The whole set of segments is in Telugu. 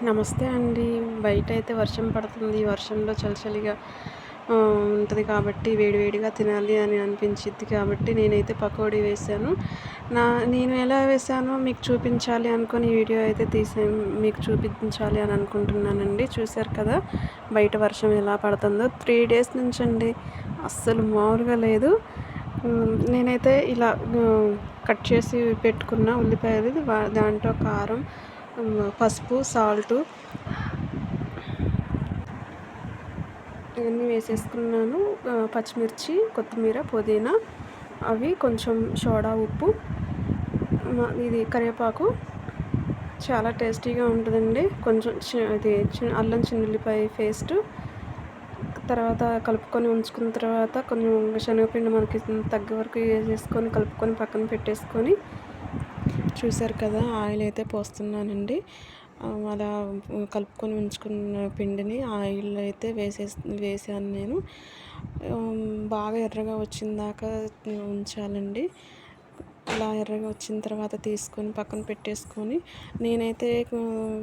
నమస్తే అండి. బయటైతే వర్షం పడుతుంది. వర్షంలో చలిగా ఉంటది కాబట్టి వేడివేడిగా తినాలి అని అనిపించిద్ది కాబట్టి నేనైతే పకోడీ వేశాను. నేను ఎలా వేశానో మీకు చూపించాలి అనుకోని ఈ వీడియో అయితే తీసాను. మీకు చూపించాలి అని అనుకుంటున్నానండి. చూశారు కదా! బయట వర్షం ఎలా పడుతుందో. 3 డేస్ నుంచండి అస్సలు మామూలుగా లేదు. నేనైతే ఇలా కట్ చేసి పెట్టుకున్న ఉల్లిపాయలు దాంట్లో కారం, పసుపు, సాల్టు ఇవన్నీ వేసేసుకున్నాను. పచ్చిమిర్చి, కొత్తిమీర, పుదీనా, అవి కొంచెం సోడా ఉప్పు, ఇది కరివేపాకు చాలా టేస్టీగా ఉంటుందండి. కొంచెం అల్లం చిన్నుల్లిపాయ పేస్టు, తర్వాత కలుపుకొని ఉంచుకున్న తర్వాత కొంచెం శనగపిండి మనకి తగ్గ వరకు వేసేసుకొని కలుపుకొని పక్కన పెట్టేసుకొని, చూసారు కదా! ఆయిల్ అయితే పోస్తున్నానండి. అలా కలుపుకొని ఉంచుకున్న పిండిని ఆయిల్లో అయితే వేసాను నేను. బాగా ఎర్రగా వచ్చిందాకా ఉంచాలండి. అలా ఎర్రగా వచ్చిన తర్వాత తీసుకొని పక్కన పెట్టేసుకొని, నేనైతే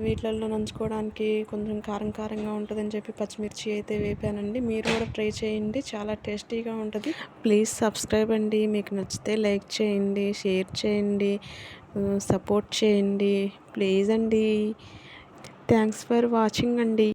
వీటిలలో నంచుకోవడానికి కొంచెం కారంగా ఉంటుందని చెప్పి పచ్చిమిర్చి అయితే వేపానండి. మీరు కూడా ట్రై చేయండి, చాలా టేస్టీగా ఉంటుంది. ప్లీజ్ సబ్స్క్రైబ్ అండి. మీకు నచ్చితే లైక్ చేయండి, షేర్ చేయండి, సపోర్ట్ చేయండి ప్లీజ్ అండి. థ్యాంక్స్ ఫర్ వాచింగ్ అండి.